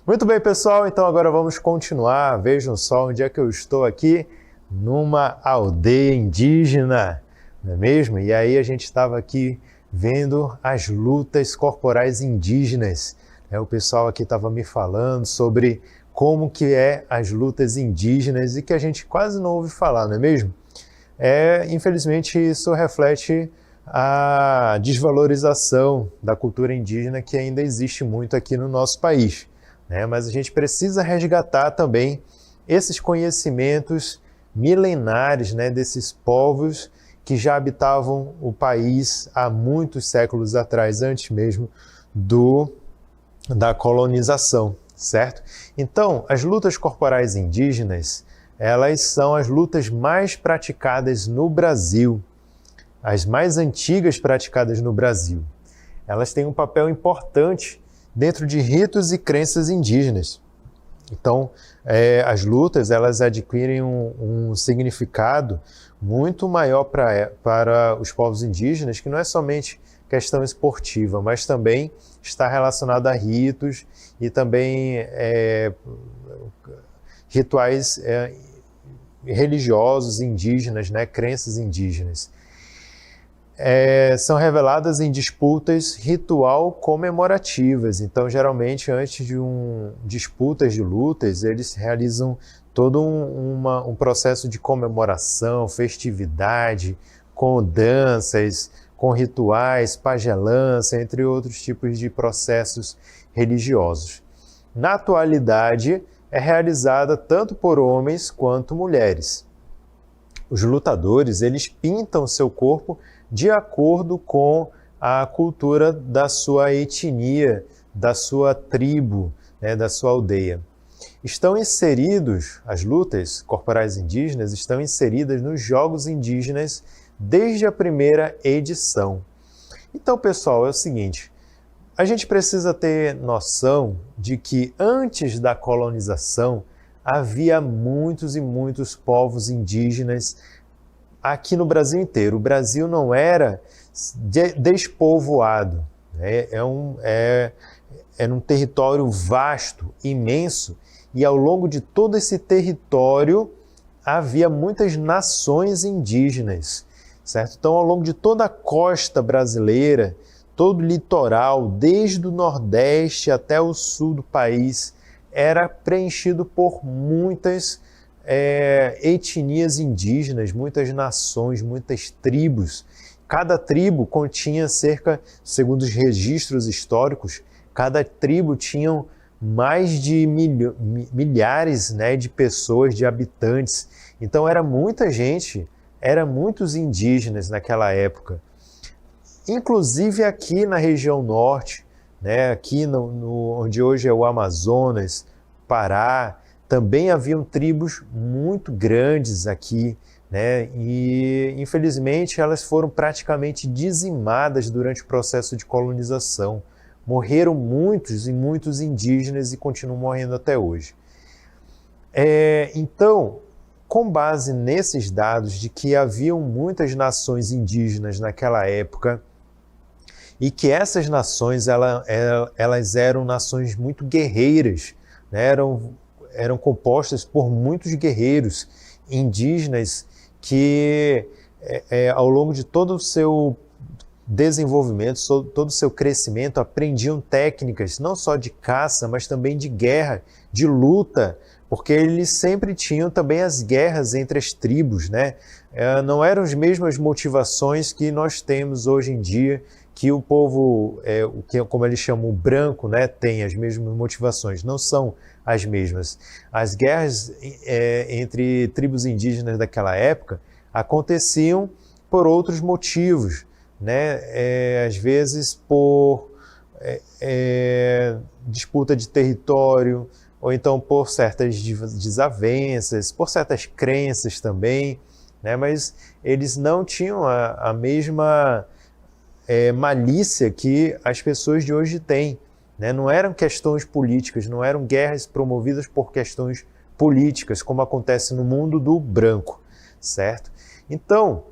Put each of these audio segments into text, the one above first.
Muito bem, pessoal, então agora vamos continuar. Vejam só onde é que eu estou aqui, numa aldeia indígena, não é mesmo? E aí a gente estava aqui vendo as lutas corporais indígenas. O pessoal aqui estava me falando sobre como que é as lutas indígenas e que a gente quase não ouve falar, não é mesmo? Infelizmente isso reflete a desvalorização da cultura indígena que ainda existe muito aqui no nosso país. Mas a gente precisa resgatar também esses conhecimentos milenares, desses povos que já habitavam o país há muitos séculos atrás, antes mesmo da colonização, certo? Então, as lutas corporais indígenas, elas são as lutas mais praticadas no Brasil, as mais antigas praticadas no Brasil. Elas têm um papel importante dentro de ritos e crenças indígenas. Então, as lutas elas adquirem um significado muito maior para os povos indígenas, que não é somente questão esportiva, mas também está relacionado a ritos e também rituais religiosos indígenas, crenças indígenas. São reveladas em disputas ritual comemorativas. Então, geralmente, antes de disputas de lutas, eles realizam todo um processo de comemoração, festividade, com danças, com rituais, pagelança, entre outros tipos de processos religiosos. Na atualidade, é realizada tanto por homens quanto mulheres. Os lutadores, eles pintam seu corpo de acordo com a cultura da sua etnia, da sua tribo, da sua aldeia. As lutas corporais indígenas estão inseridas nos Jogos Indígenas desde a primeira edição. Então, pessoal, é o seguinte, a gente precisa ter noção de que antes da colonização havia muitos e muitos povos indígenas aqui no Brasil inteiro. O Brasil não era despovoado, era um território vasto, imenso, e ao longo de todo esse território havia muitas nações indígenas, certo? Então, ao longo de toda a costa brasileira, todo o litoral, desde o Nordeste até o sul do país, era preenchido por muitas etnias indígenas, muitas nações, muitas tribos. Cada tribo continha segundo os registros históricos, cada tribo tinha mais de milhares de pessoas, de habitantes. Então era muita gente, eram muitos indígenas naquela época. Inclusive aqui na região norte, aqui onde hoje é o Amazonas, Pará, também haviam tribos muito grandes aqui, e infelizmente elas foram praticamente dizimadas durante o processo de colonização. Morreram muitos e muitos indígenas e continuam morrendo até hoje. Então, com base nesses dados de que haviam muitas nações indígenas naquela época e que essas nações elas eram nações muito guerreiras, eram compostas por muitos guerreiros indígenas que, ao longo de todo o seu desenvolvimento, todo o seu crescimento, aprendiam técnicas não só de caça, mas também de guerra, de luta, porque eles sempre tinham também as guerras entre as tribos, não eram as mesmas motivações que nós temos hoje em dia, que o povo, como eles chamam, o branco, tem as mesmas motivações, não são as mesmas. As guerras entre tribos indígenas daquela época aconteciam por outros motivos, às vezes por disputa de território, ou então por certas desavenças, por certas crenças também, mas eles não tinham a mesma malícia que as pessoas de hoje têm. Não eram questões políticas, não eram guerras promovidas por questões políticas, como acontece no mundo do branco, certo? Então,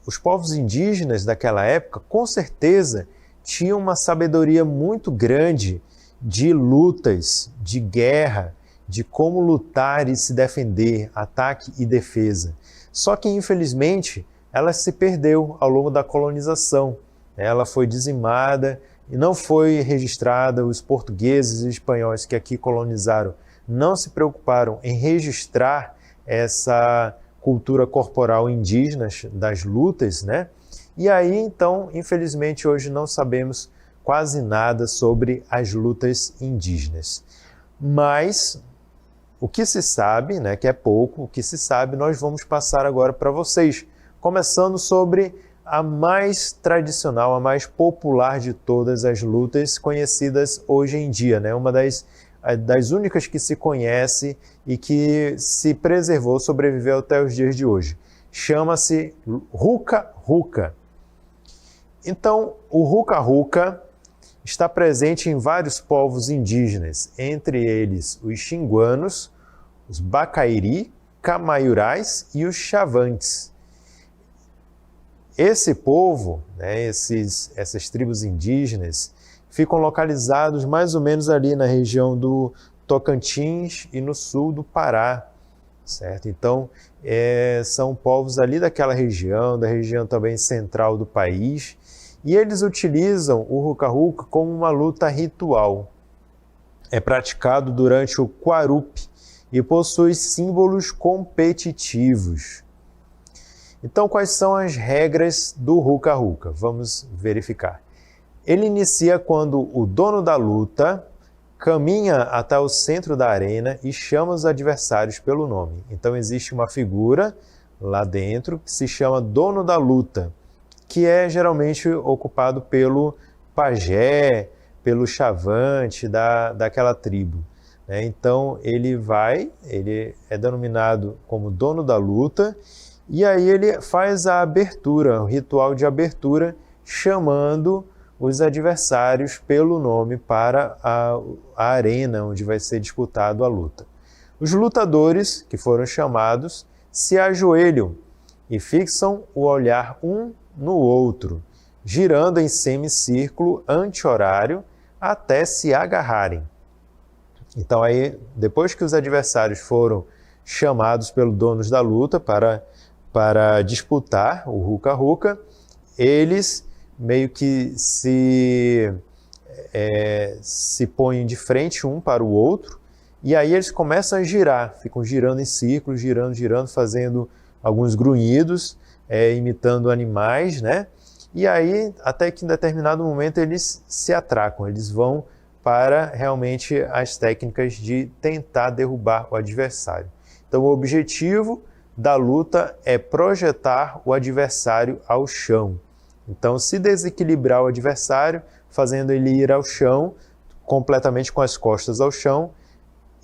os povos indígenas daquela época, com certeza, tinham uma sabedoria muito grande de lutas, de guerra, de como lutar e se defender, ataque e defesa. Só que, infelizmente, ela se perdeu ao longo da colonização. Ela foi dizimada e não foi registrada. Os portugueses e espanhóis que aqui colonizaram não se preocuparam em registrar essa cultura corporal indígena das lutas, né? E aí, então, infelizmente, hoje não sabemos quase nada sobre as lutas indígenas. Mas o que se sabe, né, que é pouco, o que se sabe, nós vamos passar agora para vocês, começando sobre a mais tradicional, a mais popular de todas as lutas conhecidas hoje em dia, né? Uma das únicas que se conhece e que se preservou, sobreviveu até os dias de hoje. Chama-se Ruca-Ruca. Então, o Ruca-Ruca está presente em vários povos indígenas, entre eles os xinguanos, os bacairi, camaiurais e os chavantes. Esse povo, né, essas tribos indígenas, ficam localizados mais ou menos ali na região do Tocantins e no sul do Pará, certo? Então, são povos ali daquela região, da região também central do país, e eles utilizam o Ruca-Ruca como uma luta ritual. É praticado durante o Quarupi e possui símbolos competitivos. Então, quais são as regras do Ruca-Ruca? Vamos verificar. Ele inicia quando o dono da luta caminha até o centro da arena e chama os adversários pelo nome. Então, existe uma figura lá dentro que se chama dono da luta, que é geralmente ocupado pelo pajé, pelo chavante daquela tribo. Então, ele é denominado como dono da luta, e aí ele faz a abertura, o ritual de abertura, chamando os adversários pelo nome para a arena onde vai ser disputado a luta. Os lutadores que foram chamados se ajoelham e fixam o olhar um no outro, girando em semicírculo anti-horário até se agarrarem. Então aí, depois que os adversários foram chamados pelos donos da luta para disputar o Ruca-Ruca, eles meio que se põem de frente um para o outro, e aí eles começam a girar, ficam girando em círculos, girando, fazendo alguns grunhidos, imitando animais, né? E aí, até que em determinado momento, eles se atracam, eles vão para realmente as técnicas de tentar derrubar o adversário. Então, o objetivo da luta é projetar o adversário ao chão. Então, se desequilibrar o adversário, fazendo ele ir ao chão, completamente com as costas ao chão,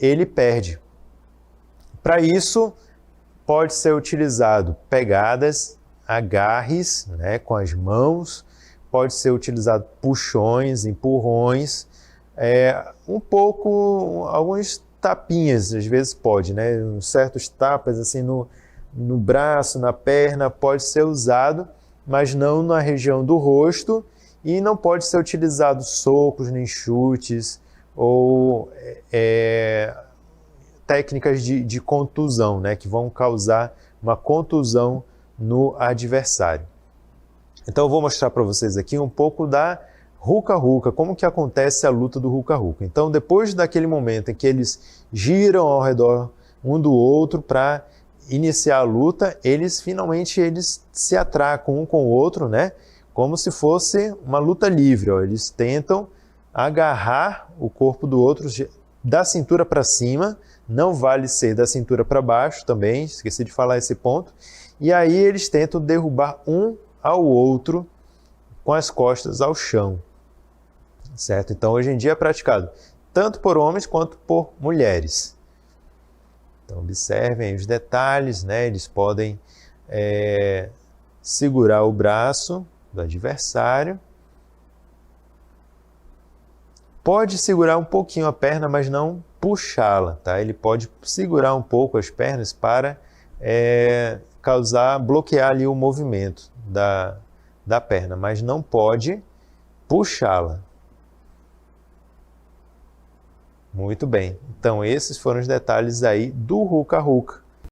ele perde. Para isso, pode ser utilizado pegadas, agarres, né, com as mãos, pode ser utilizado puxões, empurrões, alguns tapinhas, às vezes pode, né, certos tapas assim no braço, na perna, pode ser usado, mas não na região do rosto, e não pode ser utilizado socos, nem chutes, ou técnicas de contusão, né, que vão causar uma contusão no adversário. Então eu vou mostrar para vocês aqui um pouco da Ruca-Ruca, como que acontece a luta do Ruca-Ruca. Então, depois daquele momento em que eles giram ao redor um do outro para iniciar a luta, finalmente se atracam um com o outro, né, como se fosse uma luta livre. Eles tentam agarrar o corpo do outro da cintura para cima, não vale ser da cintura para baixo também, esqueci de falar esse ponto, e aí eles tentam derrubar um ao outro com as costas ao chão, certo? Então hoje em dia é praticado tanto por homens quanto por mulheres. Então observem os detalhes, né? Eles podem segurar o braço do adversário, pode segurar um pouquinho a perna, mas não puxá-la, tá? Ele pode segurar um pouco as pernas para bloquear ali o movimento da perna, mas não pode puxá-la. Muito bem. Então, esses foram os detalhes aí do Ruca Ruca.